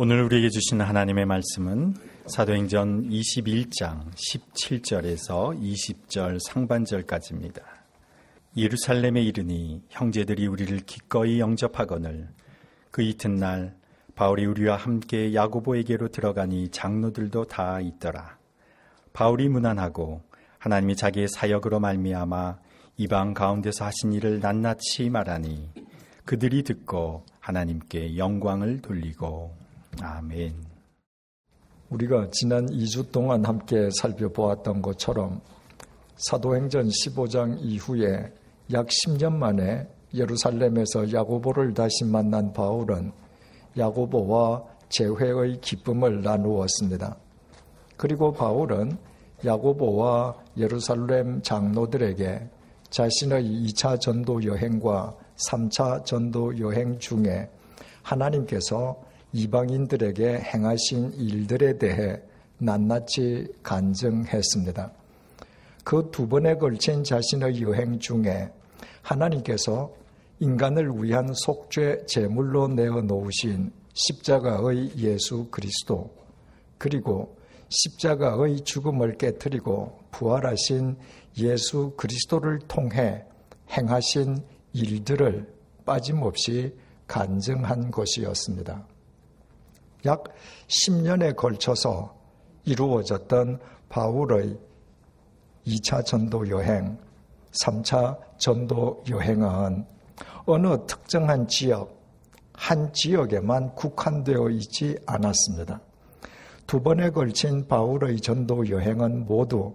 오늘 우리에게 주신 하나님의 말씀은 사도행전 21장 17절에서 20절 상반절까지입니다. 예루살렘에 이르니 형제들이 우리를 기꺼이 영접하거늘 그 이튿날 바울이 우리와 함께 야고보에게로 들어가니 장로들도 다 있더라. 바울이 문안하고 하나님이 자기의 사역으로 말미암아 이방 가운데서 하신 일을 낱낱이 말하니 그들이 듣고 하나님께 영광을 돌리고 아멘. 우리가 지난 2주 동안 함께 살펴보았던 것처럼 사도행전 15장 이후에 약 10년 만에 예루살렘에서 야고보를 다시 만난 바울은 야고보와 재회의 기쁨을 나누었습니다. 그리고 바울은 야고보와 예루살렘 장로들에게 자신의 2차 전도 여행과 3차 전도 여행 중에 하나님께서 이방인들에게 행하신 일들에 대해 낱낱이 간증했습니다. 그 두 번에 걸친 자신의 여행 중에 하나님께서 인간을 위한 속죄 제물로 내어놓으신 십자가의 예수 그리스도, 그리고 십자가의 죽음을 깨뜨리고 부활하신 예수 그리스도를 통해 행하신 일들을 빠짐없이 간증한 것이었습니다. 약 10년에 걸쳐서 이루어졌던 바울의 2차 전도 여행, 3차 전도 여행은 어느 특정한 지역, 한 지역에만 국한되어 있지 않았습니다. 두 번에 걸친 바울의 전도 여행은 모두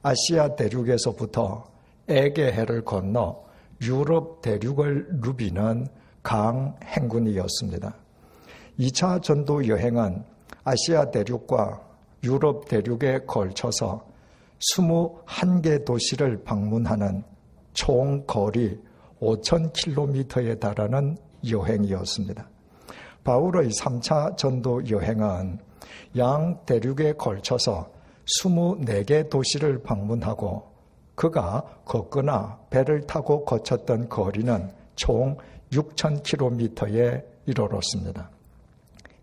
아시아 대륙에서부터 에게해를 건너 유럽 대륙을 누비는 강 행군이었습니다. 2차 전도 여행은 아시아 대륙과 유럽 대륙에 걸쳐서 21개 도시를 방문하는 총 거리 5,000km에 달하는 여행이었습니다. 바울의 3차 전도 여행은 양 대륙에 걸쳐서 24개 도시를 방문하고 그가 걷거나 배를 타고 거쳤던 거리는 총 6,000km에 이르렀습니다.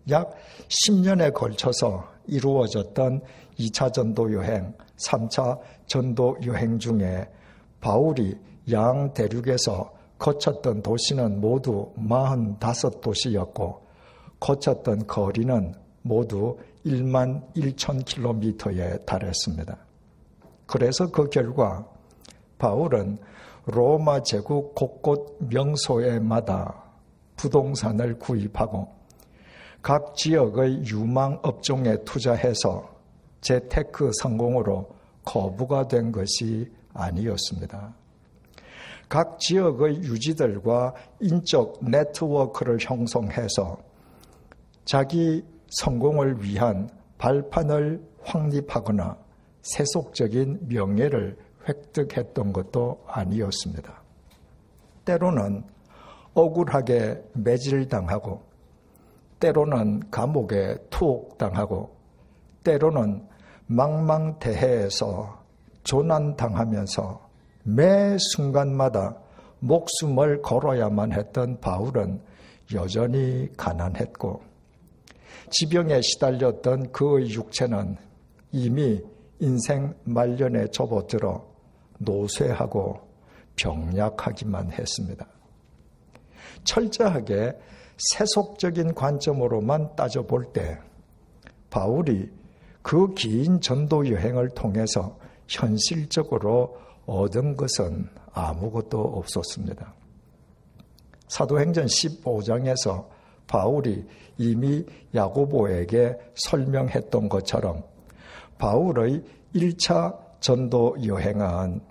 약 10년에 걸쳐서 이루어졌던 2차 전도 여행, 3차 전도 여행 중에 바울이 양 대륙에서 거쳤던 도시는 모두 45도시였고 거쳤던 거리는 모두 11,000km에 달했습니다. 그래서 그 결과 바울은 로마 제국 곳곳 명소에마다 부동산을 구입하고 각 지역의 유망 업종에 투자해서 재테크 성공으로 거부가 된 것이 아니었습니다. 각 지역의 유지들과 인적 네트워크를 형성해서 자기 성공을 위한 발판을 확립하거나 세속적인 명예를 획득했던 것도 아니었습니다. 때로는 억울하게 매질당하고 때로는 감옥에 투옥당하고 때로는 망망대해에서 조난당하면서 매 순간마다 목숨을 걸어야만 했던 바울은 여전히 가난했고 지병에 시달렸던 그의 육체는 이미 인생 말년에 접어들어 노쇠하고 병약하기만 했습니다. 철저하게 세속적인 관점으로만 따져볼 때 바울이 그 긴 전도 여행을 통해서 현실적으로 얻은 것은 아무것도 없었습니다. 사도행전 15장에서 바울이 이미 야고보에게 설명했던 것처럼 바울의 1차 전도 여행은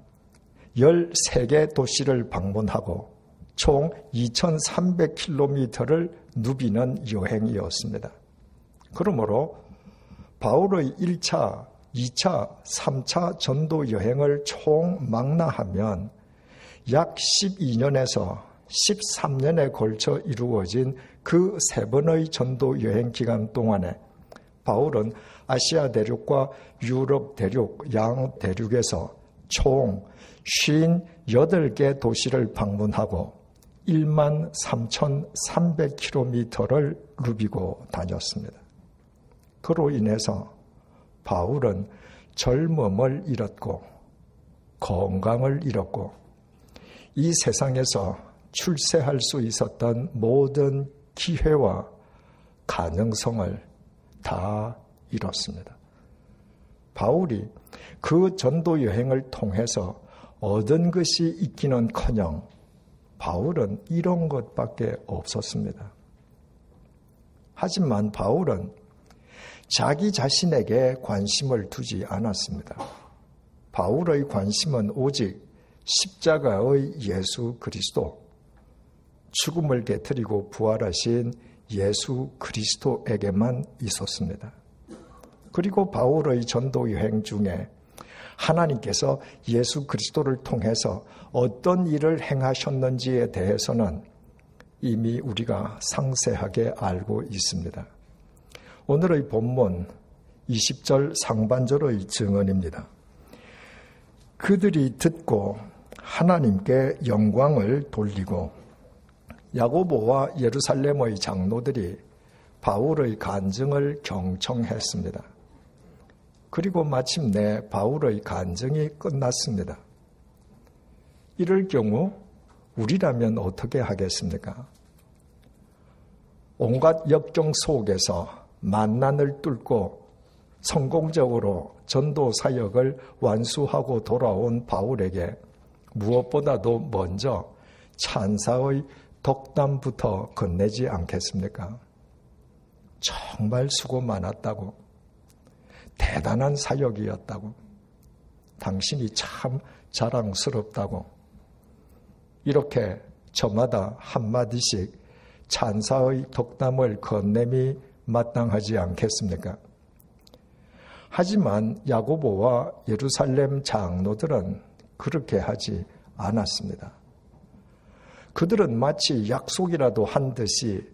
13개 도시를 방문하고 총 2,300km를 누비는 여행이었습니다. 그러므로 바울의 1차, 2차, 3차 전도 여행을 총망라하면 약 12년에서 13년에 걸쳐 이루어진 그 세 번의 전도 여행 기간 동안에 바울은 아시아 대륙과 유럽 대륙, 양 대륙에서 총 58개 도시를 방문하고 13,300km를 누비고 다녔습니다. 그로 인해서 바울은 젊음을 잃었고 건강을 잃었고 이 세상에서 출세할 수 있었던 모든 기회와 가능성을 다 잃었습니다. 바울이 그 전도 여행을 통해서 얻은 것이 있기는커녕 바울은 이런 것밖에 없었습니다. 하지만 바울은 자기 자신에게 관심을 두지 않았습니다. 바울의 관심은 오직 십자가의 예수 그리스도, 죽음을 깨뜨리고 부활하신 예수 그리스도에게만 있었습니다. 그리고 바울의 전도 여행 중에 하나님께서 예수 그리스도를 통해서 어떤 일을 행하셨는지에 대해서는 이미 우리가 상세하게 알고 있습니다. 오늘의 본문 20절 상반절의 증언입니다. 그들이 듣고 하나님께 영광을 돌리고 야고보와 예루살렘의 장로들이 바울의 간증을 경청했습니다. 그리고 마침내 바울의 간증이 끝났습니다. 이럴 경우 우리라면 어떻게 하겠습니까? 온갖 역경 속에서 만난을 뚫고 성공적으로 전도 사역을 완수하고 돌아온 바울에게 무엇보다도 먼저 찬사의 덕담부터 건네지 않겠습니까? 정말 수고 많았다고, 대단한 사역이었다고, 당신이 참 자랑스럽다고, 이렇게 저마다 한마디씩 찬사의 덕담을 건네미 마땅하지 않겠습니까? 하지만 야고보와 예루살렘 장로들은 그렇게 하지 않았습니다. 그들은 마치 약속이라도 한 듯이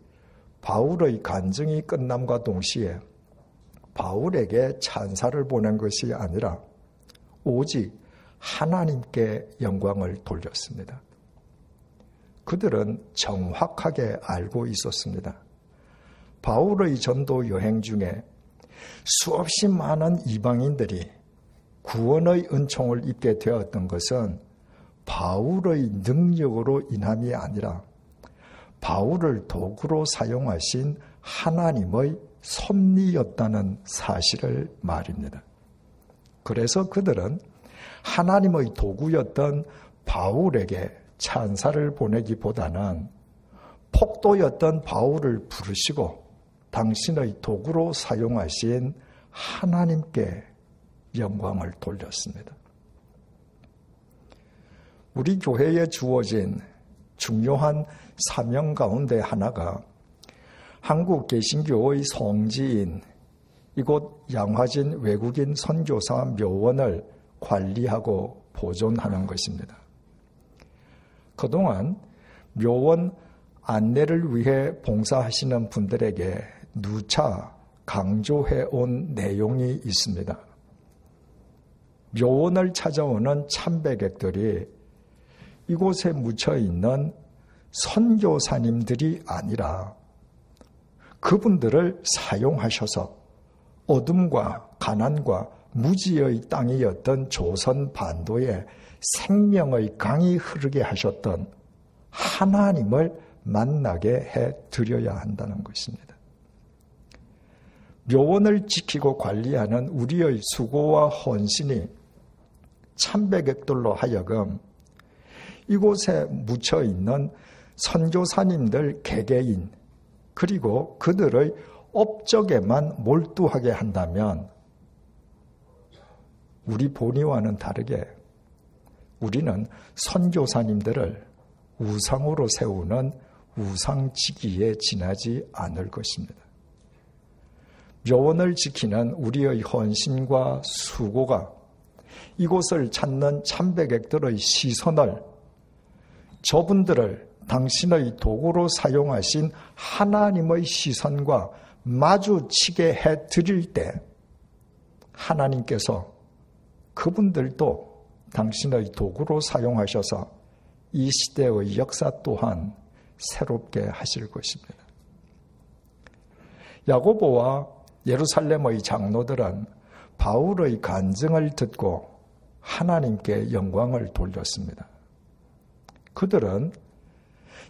바울의 간증이 끝남과 동시에 바울에게 찬사를 보낸 것이 아니라 오직 하나님께 영광을 돌렸습니다. 그들은 정확하게 알고 있었습니다. 바울의 전도 여행 중에 수없이 많은 이방인들이 구원의 은총을 입게 되었던 것은 바울의 능력으로 인함이 아니라 바울을 도구로 사용하신 하나님의 섭리였다는 사실을 말입니다. 그래서 그들은 하나님의 도구였던 바울에게 찬사를 보내기보다는 폭도였던 바울을 부르시고 당신의 도구로 사용하신 하나님께 영광을 돌렸습니다. 우리 교회에 주어진 중요한 사명 가운데 하나가 한국 개신교의 성지인 이곳 양화진 외국인 선교사 묘원을 관리하고 보존하는 것입니다. 그동안 묘원 안내를 위해 봉사하시는 분들에게 누차 강조해 온 내용이 있습니다. 묘원을 찾아오는 참배객들이 이곳에 묻혀 있는 선교사님들이 아니라 그분들을 사용하셔서 어둠과 가난과 무지의 땅이었던 조선 반도에 생명의 강이 흐르게 하셨던 하나님을 만나게 해 드려야 한다는 것입니다. 묘원을 지키고 관리하는 우리의 수고와 헌신이 참배객들로 하여금 이곳에 묻혀 있는 선교사님들 개개인 그리고 그들의 업적에만 몰두하게 한다면 우리 본의와는 다르게 우리는 선교사님들을 우상으로 세우는 우상지기에 지나지 않을 것입니다. 묘원을 지키는 우리의 헌신과 수고가 이곳을 찾는 참배객들의 시선을 저분들을 당신의 도구로 사용하신 하나님의 시선과 마주치게 해드릴 때 하나님께서 그분들도 당신의 도구로 사용하셔서 이 시대의 역사 또한 새롭게 하실 것입니다. 야고보와 예루살렘의 장로들은 바울의 간증을 듣고 하나님께 영광을 돌렸습니다. 그들은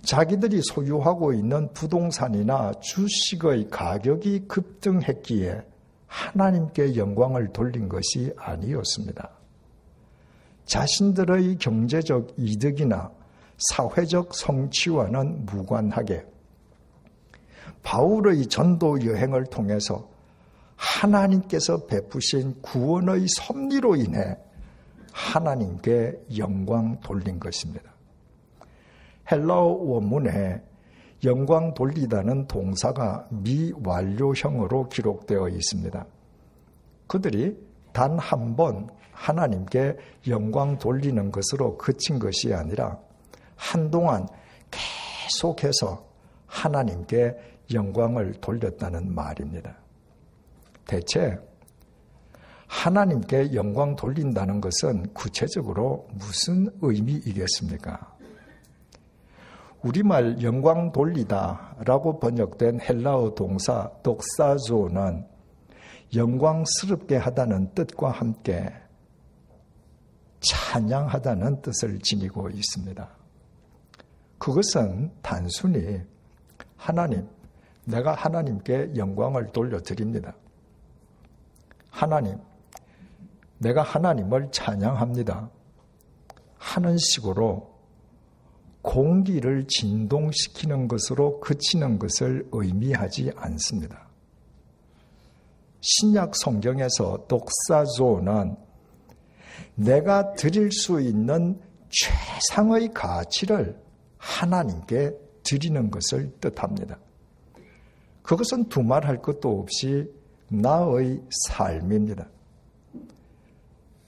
자기들이 소유하고 있는 부동산이나 주식의 가격이 급등했기에 하나님께 영광을 돌린 것이 아니었습니다. 자신들의 경제적 이득이나 사회적 성취와는 무관하게 바울의 전도 여행을 통해서 하나님께서 베푸신 구원의 섭리로 인해 하나님께 영광 돌린 것입니다. 헬라어 원문에 영광 돌리다는 동사가 미완료형으로 기록되어 있습니다. 그들이 단 한 번 하나님께 영광 돌리는 것으로 그친 것이 아니라 한동안 계속해서 하나님께 영광을 돌렸다는 말입니다. 대체 하나님께 영광 돌린다는 것은 구체적으로 무슨 의미이겠습니까? 우리말 영광 돌리다라고 번역된 헬라어 동사 독사조는 영광스럽게 하다는 뜻과 함께 찬양하다는 뜻을 지니고 있습니다. 그것은 단순히 하나님, 내가 하나님께 영광을 돌려드립니다. 하나님, 내가 하나님을 찬양합니다. 하는 식으로 공기를 진동시키는 것으로 그치는 것을 의미하지 않습니다. 신약 성경에서 독사조는 내가 드릴 수 있는 최상의 가치를 하나님께 드리는 것을 뜻합니다. 그것은 두말할 것도 없이 나의 삶입니다.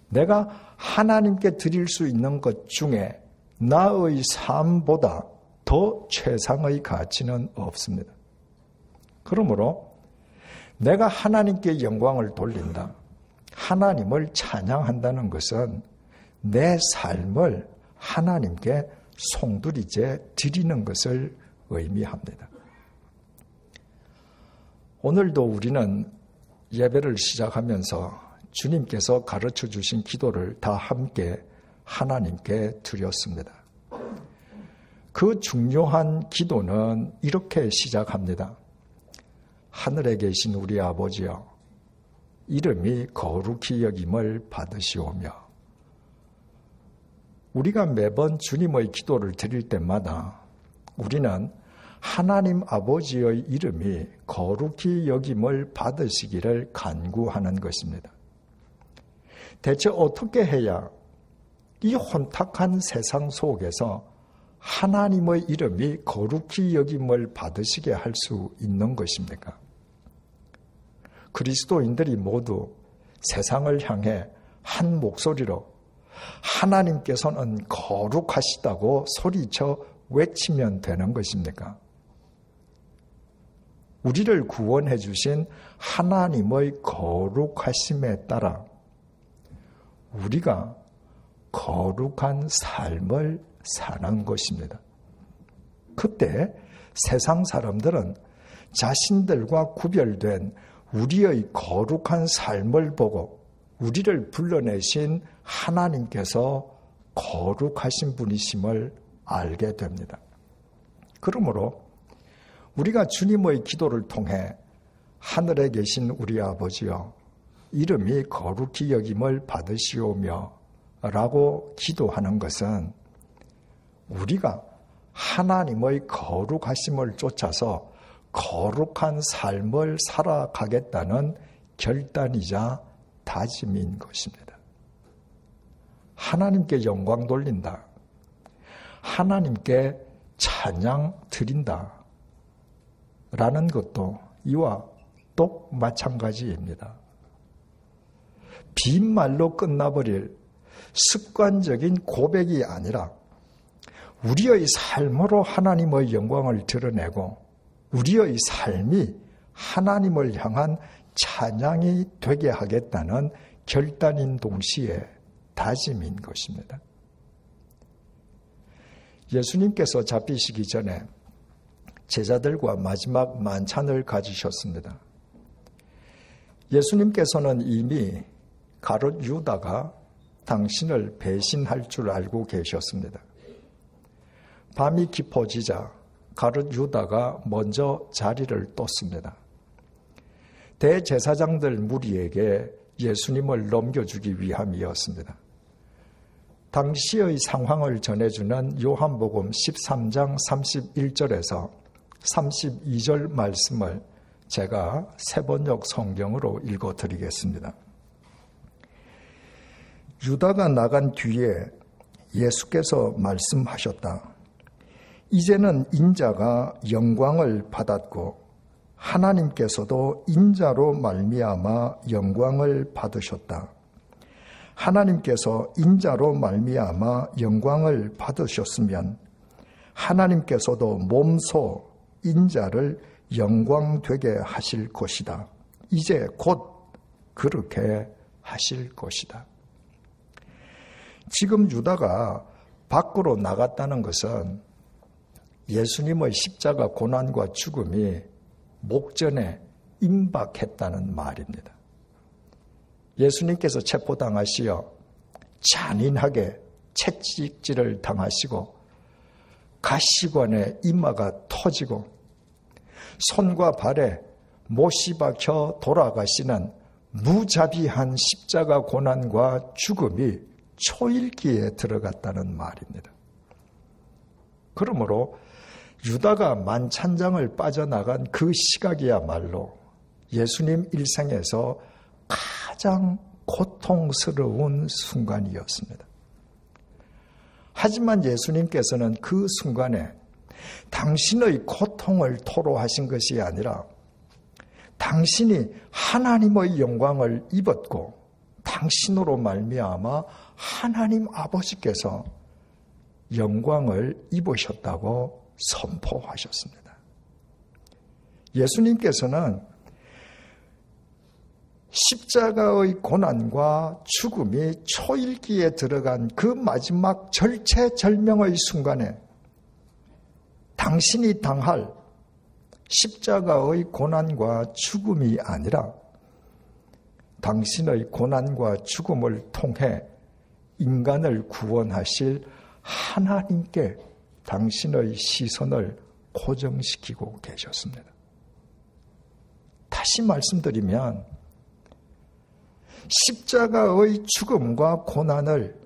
내가 하나님께 드릴 수 있는 것 중에 나의 삶보다 더 최상의 가치는 없습니다. 그러므로 내가 하나님께 영광을 돌린다, 하나님을 찬양한다는 것은 내 삶을 하나님께 송두리째 드리는 것을 의미합니다. 오늘도 우리는 예배를 시작하면서 주님께서 가르쳐 주신 기도를 다 함께 하나님께 드렸습니다. 그 중요한 기도는 이렇게 시작합니다. 하늘에 계신 우리 아버지여, 이름이 거룩히 여김을 받으시오며. 우리가 매번 주님의 기도를 드릴 때마다 우리는 하나님 아버지의 이름이 거룩히 여김을 받으시기를 간구하는 것입니다. 대체 어떻게 해야 이 혼탁한 세상 속에서 하나님의 이름이 거룩히 여김을 받으시게 할 수 있는 것입니까? 그리스도인들이 모두 세상을 향해 한 목소리로 하나님께서는 거룩하시다고 소리쳐 외치면 되는 것입니까? 우리를 구원해 주신 하나님의 거룩하심에 따라 우리가 거룩한 삶을 사는 것입니다. 그때 세상 사람들은 자신들과 구별된 우리의 거룩한 삶을 보고 우리를 불러내신 하나님께서 거룩하신 분이심을 알게 됩니다. 그러므로 우리가 주님의 기도를 통해 하늘에 계신 우리 아버지여, 이름이 거룩히 여김을 받으시오며 라고 기도하는 것은 우리가 하나님의 거룩하심을 쫓아서 거룩한 삶을 살아가겠다는 결단이자 다짐인 것입니다. 하나님께 영광 돌린다, 하나님께 찬양 드린다 라는 것도 이와 똑 마찬가지입니다. 빈말로 끝나버릴 습관적인 고백이 아니라 우리의 삶으로 하나님의 영광을 드러내고 우리의 삶이 하나님을 향한 찬양이 되게 하겠다는 결단인 동시에 다짐인 것입니다. 예수님께서 잡히시기 전에 제자들과 마지막 만찬을 가지셨습니다. 예수님께서는 이미 가룟 유다가 당신을 배신할 줄 알고 계셨습니다. 밤이 깊어지자 가룟 유다가 먼저 자리를 떴습니다. 대제사장들 무리에게 예수님을 넘겨주기 위함이었습니다. 당시의 상황을 전해주는 요한복음 13장 31절에서 32절 말씀을 제가 세번역 성경으로 읽어드리겠습니다. 유다가 나간 뒤에 예수께서 말씀하셨다. 이제는 인자가 영광을 받았고 하나님께서도 인자로 말미암아 영광을 받으셨다. 하나님께서 인자로 말미암아 영광을 받으셨으면 하나님께서도 몸소 인자를 영광되게 하실 것이다. 이제 곧 그렇게 하실 것이다. 지금 유다가 밖으로 나갔다는 것은 예수님의 십자가 고난과 죽음이 목전에 임박했다는 말입니다. 예수님께서 체포당하시어 잔인하게 채찍질을 당하시고 가시관에 이마가 터지고 손과 발에 못이 박혀 돌아가시는 무자비한 십자가 고난과 죽음이 초일기에 들어갔다는 말입니다. 그러므로 유다가 만찬장을 빠져나간 그 시각이야말로 예수님 일생에서 가장 고통스러운 순간이었습니다. 하지만 예수님께서는 그 순간에 당신의 고통을 토로하신 것이 아니라 당신이 하나님의 영광을 입었고 당신으로 말미암아 하나님 아버지께서 영광을 입으셨다고 선포하셨습니다. 예수님께서는 십자가의 고난과 죽음이 초일기에 들어간 그 마지막 절체절명의 순간에 당신이 당할 십자가의 고난과 죽음이 아니라 당신의 고난과 죽음을 통해 인간을 구원하실 하나님께 당신의 시선을 고정시키고 계셨습니다. 다시 말씀드리면 십자가의 죽음과 고난을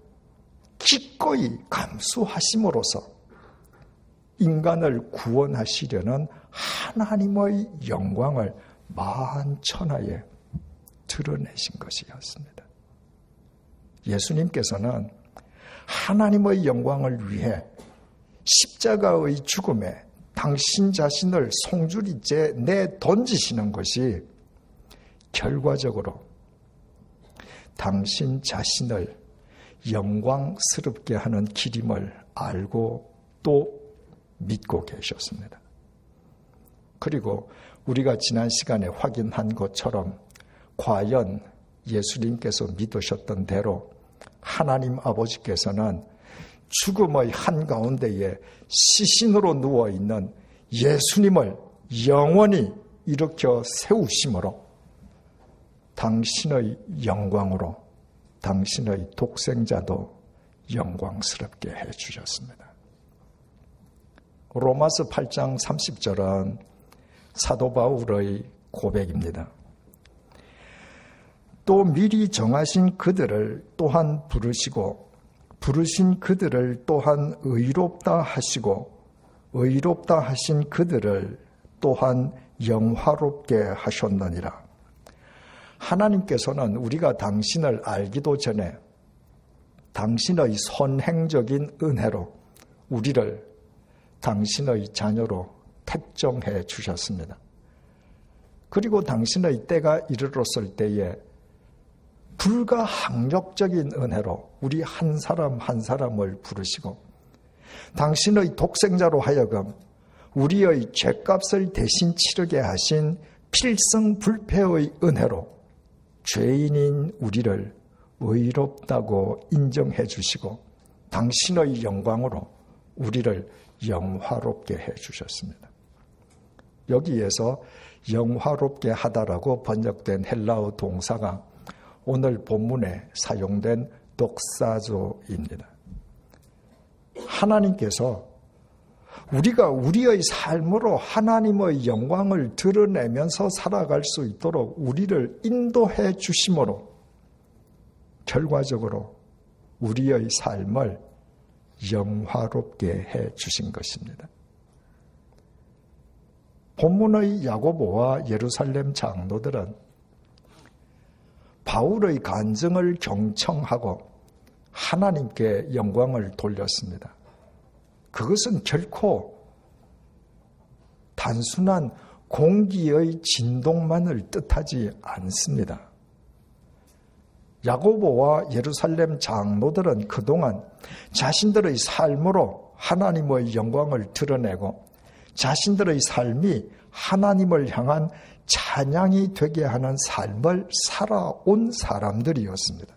기꺼이 감수하심으로써 인간을 구원하시려는 하나님의 영광을 만천하에 드러내신 것이었습니다. 예수님께서는 하나님의 영광을 위해 십자가의 죽음에 당신 자신을 송두리째 내던지시는 것이 결과적으로 당신 자신을 영광스럽게 하는 길임을 알고 또 믿고 계셨습니다. 그리고 우리가 지난 시간에 확인한 것처럼 과연 예수님께서 믿으셨던 대로 하나님 아버지께서는 죽음의 한가운데에 시신으로 누워있는 예수님을 영원히 일으켜 세우심으로 당신의 영광으로 당신의 독생자도 영광스럽게 해주셨습니다. 로마서 8장 30절은 사도 바울의 고백입니다. 또 미리 정하신 그들을 또한 부르시고 부르신 그들을 또한 의롭다 하시고 의롭다 하신 그들을 또한 영화롭게 하셨느니라. 하나님께서는 우리가 당신을 알기도 전에 당신의 선행적인 은혜로 우리를 당신의 자녀로 택정해 주셨습니다. 그리고 당신의 때가 이르렀을 때에 불가항력적인 은혜로 우리 한 사람 한 사람을 부르시고 당신의 독생자로 하여금 우리의 죄값을 대신 치르게 하신 필승불패의 은혜로 죄인인 우리를 의롭다고 인정해 주시고 당신의 영광으로 우리를 영화롭게 해주셨습니다. 여기에서 영화롭게 하다라고 번역된 헬라어 동사가 오늘 본문에 사용된 독사조입니다. 하나님께서 우리가 우리의 삶으로 하나님의 영광을 드러내면서 살아갈 수 있도록 우리를 인도해 주심으로 결과적으로 우리의 삶을 영화롭게 해 주신 것입니다. 본문의 야고보와 예루살렘 장로들은 바울의 간증을 경청하고 하나님께 영광을 돌렸습니다. 그것은 결코 단순한 공기의 진동만을 뜻하지 않습니다. 야고보와 예루살렘 장로들은 그동안 자신들의 삶으로 하나님의 영광을 드러내고 자신들의 삶이 하나님을 향한 찬양이 되게 하는 삶을 살아온 사람들이었습니다.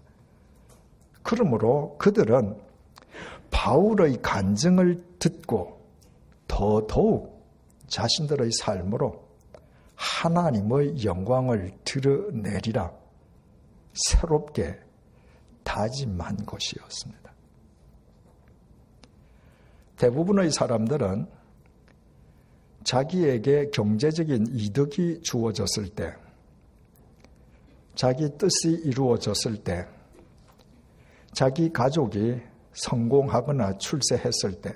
그러므로 그들은 바울의 간증을 듣고 더더욱 자신들의 삶으로 하나님의 영광을 드러내리라 새롭게 다짐한 것이었습니다. 대부분의 사람들은 자기에게 경제적인 이득이 주어졌을 때, 자기 뜻이 이루어졌을 때, 자기 가족이 성공하거나 출세했을 때,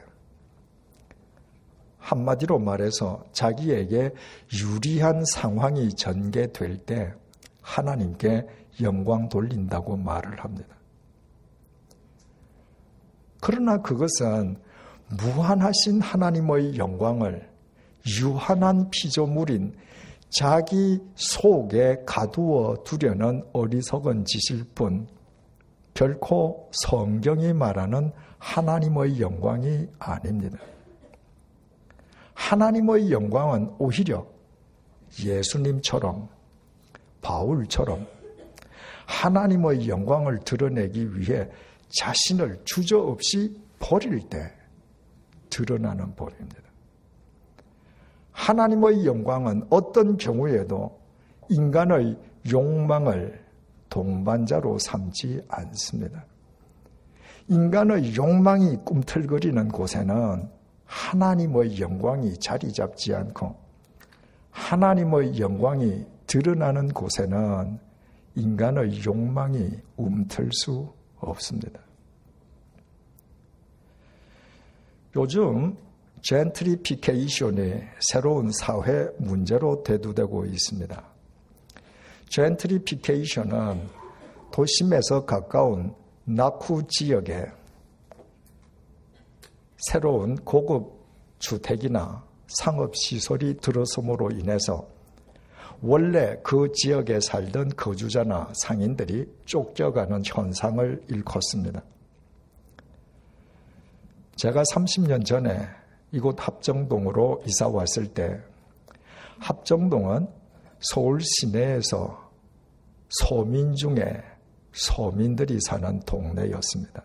한마디로 말해서 자기에게 유리한 상황이 전개될 때 하나님께 영광 돌린다고 말을 합니다. 그러나 그것은 무한하신 하나님의 영광을 유한한 피조물인 자기 속에 가두어 두려는 어리석은 짓일 뿐 결코 성경이 말하는 하나님의 영광이 아닙니다. 하나님의 영광은 오히려 예수님처럼 바울처럼 하나님의 영광을 드러내기 위해 자신을 주저없이 버릴 때 드러나는 법입니다. 하나님의 영광은 어떤 경우에도 인간의 욕망을 동반자로 삼지 않습니다. 인간의 욕망이 꿈틀거리는 곳에는 하나님의 영광이 자리 잡지 않고 하나님의 영광이 드러나는 곳에는 인간의 욕망이 움틀 수 없습니다. 요즘 젠트리피케이션이 새로운 사회 문제로 대두되고 있습니다. 젠트리피케이션은 도심에서 가까운 낙후 지역에 새로운 고급 주택이나 상업시설이 들어섬으로 인해서 원래 그 지역에 살던 거주자나 상인들이 쫓겨가는 현상을 일컫습니다. 제가 30년 전에 이곳 합정동으로 이사 왔을 때 합정동은 서울 시내에서 서민 중에 서민들이 사는 동네였습니다.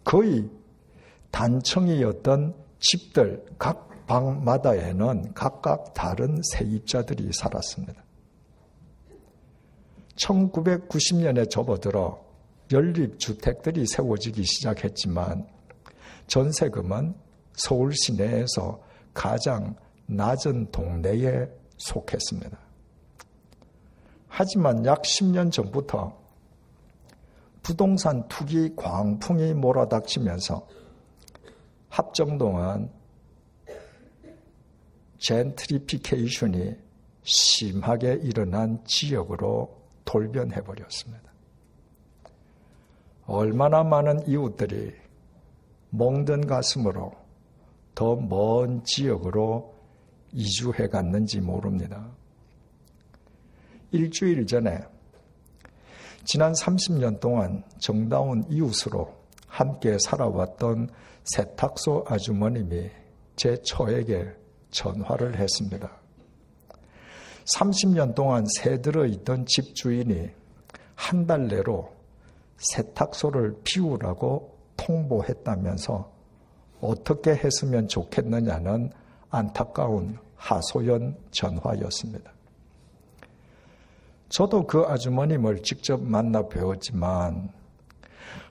거의 단층이었던 집들 각 방마다에는 각각 다른 세입자들이 살았습니다. 1990년에 접어들어 연립주택들이 세워지기 시작했지만 전세금은 서울 시내에서 가장 낮은 동네에 속했습니다. 하지만 약 10년 전부터 부동산 투기 광풍이 몰아닥치면서 합정동은 젠트리피케이션이 심하게 일어난 지역으로 돌변해버렸습니다. 얼마나 많은 이웃들이 멍든 가슴으로 더 먼 지역으로 이주해 갔는지 모릅니다. 일주일 전에 지난 30년 동안 정다운 이웃으로 함께 살아왔던 세탁소 아주머님이 제 처에게 전화를 했습니다. 30년 동안 새들어 있던 집주인이 한 달 내로 세탁소를 비우라고 홍보했다면서 어떻게 했으면 좋겠느냐는 안타까운 하소연 전화였습니다. 저도 그 아주머님을 직접 만나 뵈었지만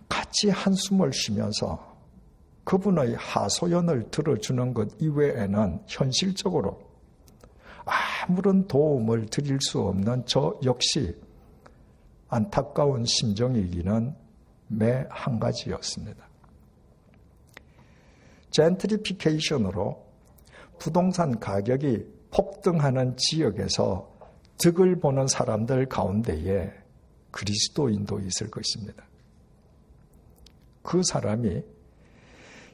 같이 한숨을 쉬면서 그분의 하소연을 들어주는 것 이외에는 현실적으로 아무런 도움을 드릴 수 없는 저 역시 안타까운 심정이기는 매 한 가지였습니다. 젠트리피케이션으로 부동산 가격이 폭등하는 지역에서 득을 보는 사람들 가운데에 그리스도인도 있을 것입니다. 그 사람이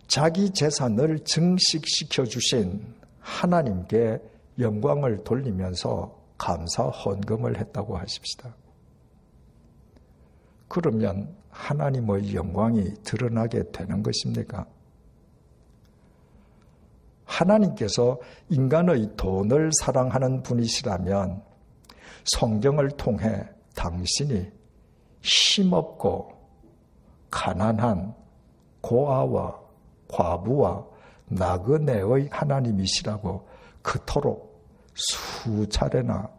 자기 재산을 증식시켜 주신 하나님께 영광을 돌리면서 감사 헌금을 했다고 하십시다. 그러면 하나님의 영광이 드러나게 되는 것입니까? 하나님께서 인간의 돈을 사랑하는 분이시라면 성경을 통해 당신이 힘없고 가난한 고아와 과부와 나그네의 하나님이시라고 그토록 수차례나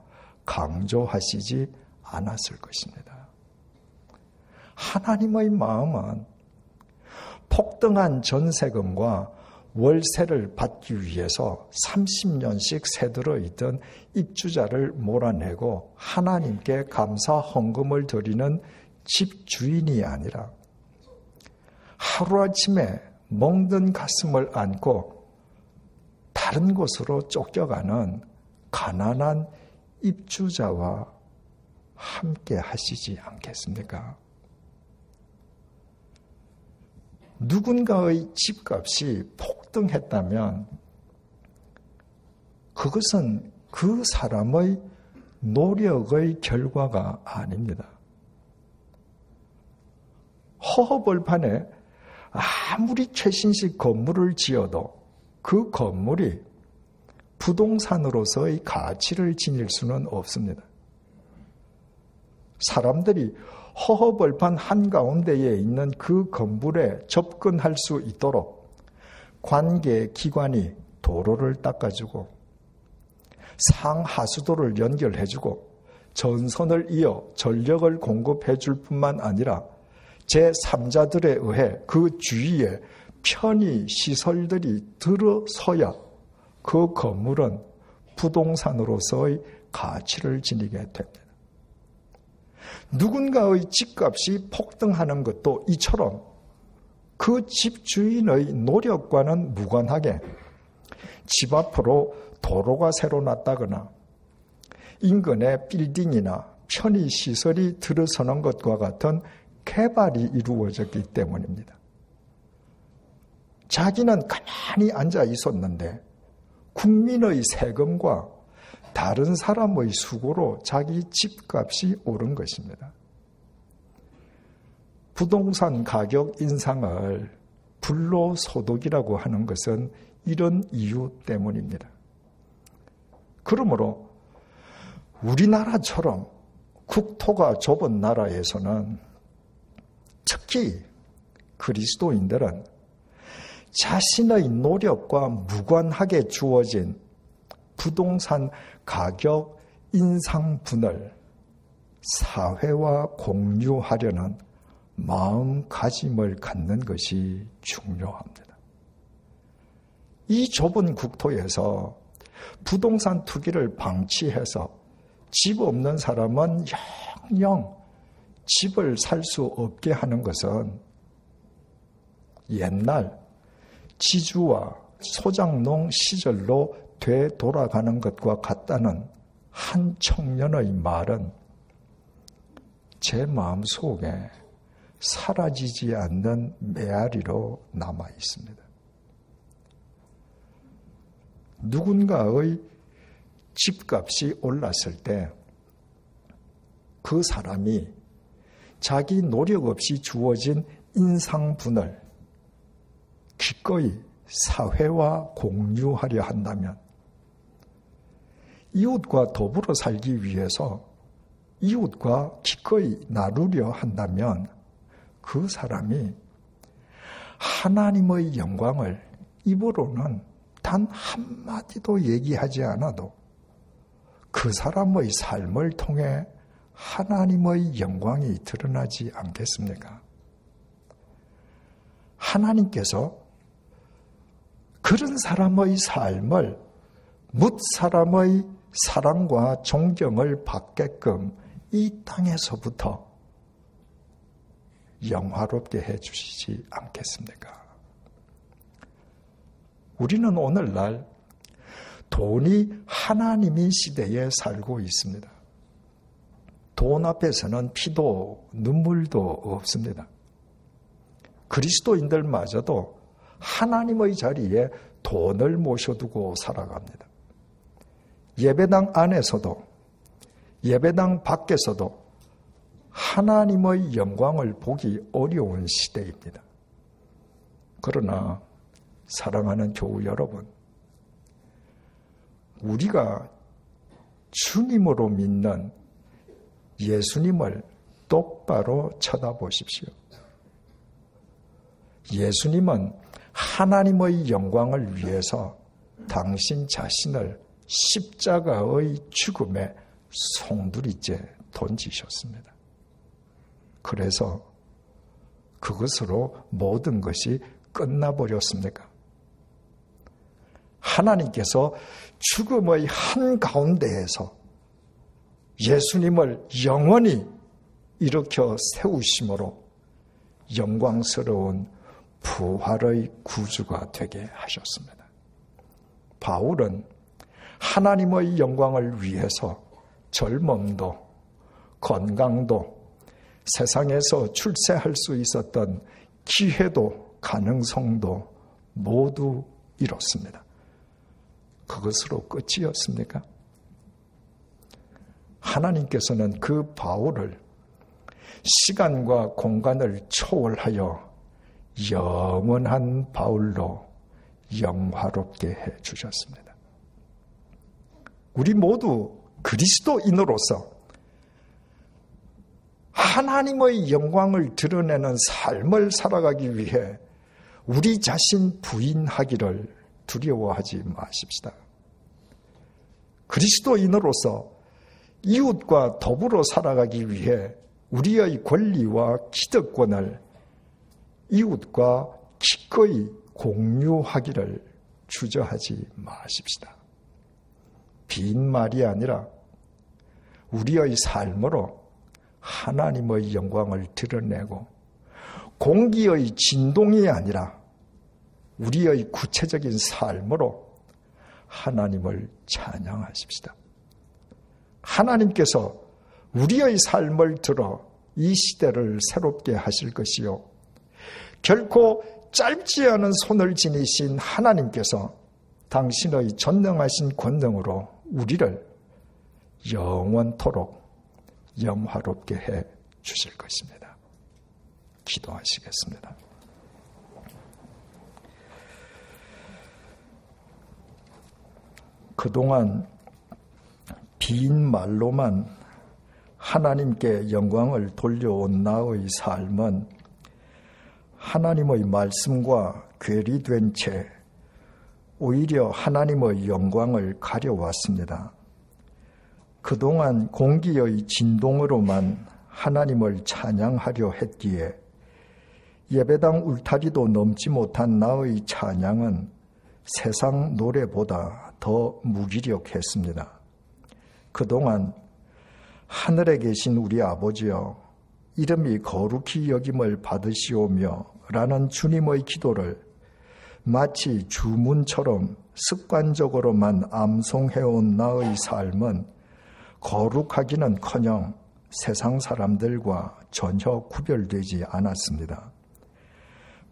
강조하시지 않았을 것입니다. 하나님의 마음은 폭등한 전세금과 월세를 받기 위해서 30년씩 새들어 있던 입주자를 몰아내고 하나님께 감사 헌금을 드리는 집주인이 아니라 하루아침에 멍든 가슴을 안고 다른 곳으로 쫓겨가는 가난한 입주자와 함께 하시지 않겠습니까? 누군가의 집값이 폭등했다면 그것은 그 사람의 노력의 결과가 아닙니다. 허허벌판에 아무리 최신식 건물을 지어도 그 건물이 부동산으로서의 가치를 지닐 수는 없습니다. 사람들이 허허벌판 한가운데에 있는 그 건물에 접근할 수 있도록 관계 기관이 도로를 닦아주고 상하수도를 연결해주고 전선을 이어 전력을 공급해줄 뿐만 아니라 제3자들에 의해 그 주위에 편의 시설들이 들어서야 그 건물은 부동산으로서의 가치를 지니게 됩니다. 누군가의 집값이 폭등하는 것도 이처럼 그 집주인의 노력과는 무관하게 집 앞으로 도로가 새로 났다거나 인근에 빌딩이나 편의시설이 들어서는 것과 같은 개발이 이루어졌기 때문입니다. 자기는 가만히 앉아 있었는데 국민의 세금과 다른 사람의 수고로 자기 집값이 오른 것입니다. 부동산 가격 인상을 불로소득이라고 하는 것은 이런 이유 때문입니다. 그러므로 우리나라처럼 국토가 좁은 나라에서는 특히 그리스도인들은 자신의 노력과 무관하게 주어진 부동산 가격 인상분을 사회와 공유하려는 마음가짐을 갖는 것이 중요합니다. 이 좁은 국토에서 부동산 투기를 방치해서 집 없는 사람은 영영 집을 살 수 없게 하는 것은 옛날 지주와 소장농 시절로 되돌아가는 것과 같다는 한 청년의 말은 제 마음속에 사라지지 않는 메아리로 남아 있습니다. 누군가의 집값이 올랐을 때 그 사람이 자기 노력 없이 주어진 인상분을 기꺼이 사회와 공유하려 한다면, 이웃과 더불어 살기 위해서 이웃과 기꺼이 나누려 한다면 그 사람이 하나님의 영광을 입으로는 단 한마디도 얘기하지 않아도 그 사람의 삶을 통해 하나님의 영광이 드러나지 않겠습니까? 하나님께서 그런 사람의 삶을 뭇 사람의 사랑과 존경을 받게끔 이 땅에서부터 영화롭게 해주시지 않겠습니까? 우리는 오늘날 돈이 하나님인 시대에 살고 있습니다. 돈 앞에서는 피도 눈물도 없습니다. 그리스도인들마저도 하나님의 자리에 돈을 모셔두고 살아갑니다. 예배당 안에서도 예배당 밖에서도 하나님의 영광을 보기 어려운 시대입니다. 그러나 사랑하는 교우 여러분, 우리가 주님으로 믿는 예수님을 똑바로 쳐다보십시오. 예수님은 하나님의 영광을 위해서 당신 자신을 십자가의 죽음에 송두리째 던지셨습니다. 그래서 그것으로 모든 것이 끝나버렸습니까? 하나님께서 죽음의 한가운데에서 예수님을 영원히 일으켜 세우심으로 영광스러운 부활의 구주가 되게 하셨습니다. 바울은 하나님의 영광을 위해서 젊음도 건강도 세상에서 출세할 수 있었던 기회도 가능성도 모두 잃었습니다. 그것으로 끝이었습니까? 하나님께서는 그 바울을 시간과 공간을 초월하여 영원한 바울로 영화롭게 해주셨습니다. 우리 모두 그리스도인으로서 하나님의 영광을 드러내는 삶을 살아가기 위해 우리 자신 부인하기를 두려워하지 마십시다. 그리스도인으로서 이웃과 더불어 살아가기 위해 우리의 권리와 기득권을 이웃과 기꺼이 공유하기를 주저하지 마십시다. 빈말이 아니라 우리의 삶으로 하나님의 영광을 드러내고 공기의 진동이 아니라 우리의 구체적인 삶으로 하나님을 찬양하십시다. 하나님께서 우리의 삶을 들어 이 시대를 새롭게 하실 것이요, 결코 짧지 않은 손을 지니신 하나님께서 당신의 전능하신 권능으로 우리를 영원토록 영화롭게 해 주실 것입니다. 기도하시겠습니다. 그동안 빈 말로만 하나님께 영광을 돌려온 나의 삶은 하나님의 말씀과 괴리된 채 오히려 하나님의 영광을 가려왔습니다. 그동안 공기의 진동으로만 하나님을 찬양하려 했기에 예배당 울타리도 넘지 못한 나의 찬양은 세상 노래보다 더 무기력했습니다. 그동안 하늘에 계신 우리 아버지여, 이름이 거룩히 여김을 받으시오며 라는 주님의 기도를 마치 주문처럼 습관적으로만 암송해온 나의 삶은 거룩하기는커녕 세상 사람들과 전혀 구별되지 않았습니다.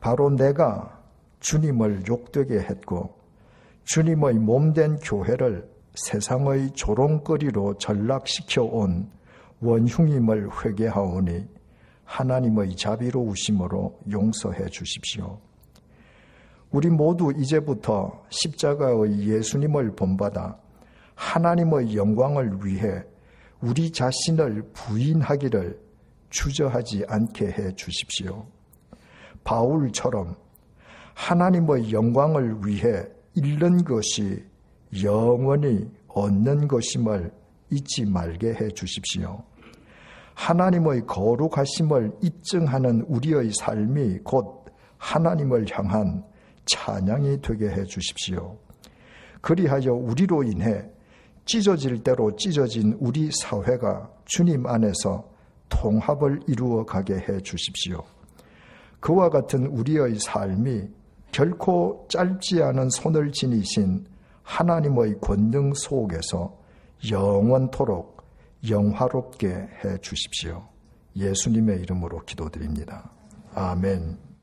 바로 내가 주님을 욕되게 했고 주님의 몸된 교회를 세상의 조롱거리로 전락시켜 온 원흉임을 회개하오니 하나님의 자비로우심으로 용서해 주십시오. 우리 모두 이제부터 십자가의 예수님을 본받아 하나님의 영광을 위해 우리 자신을 부인하기를 주저하지 않게 해 주십시오. 바울처럼 하나님의 영광을 위해 잃는 것이 영원히 얻는 것임을 잊지 말게 해 주십시오. 하나님의 거룩하심을 입증하는 우리의 삶이 곧 하나님을 향한 찬양이 되게 해 주십시오. 그리하여 우리로 인해 찢어질 대로 찢어진 우리 사회가 주님 안에서 통합을 이루어 가게 해 주십시오. 그와 같은 우리의 삶이 결코 짧지 않은 손을 지니신 하나님의 권능 속에서 영원토록 영화롭게 해 주십시오. 예수님의 이름으로 기도드립니다. 아멘.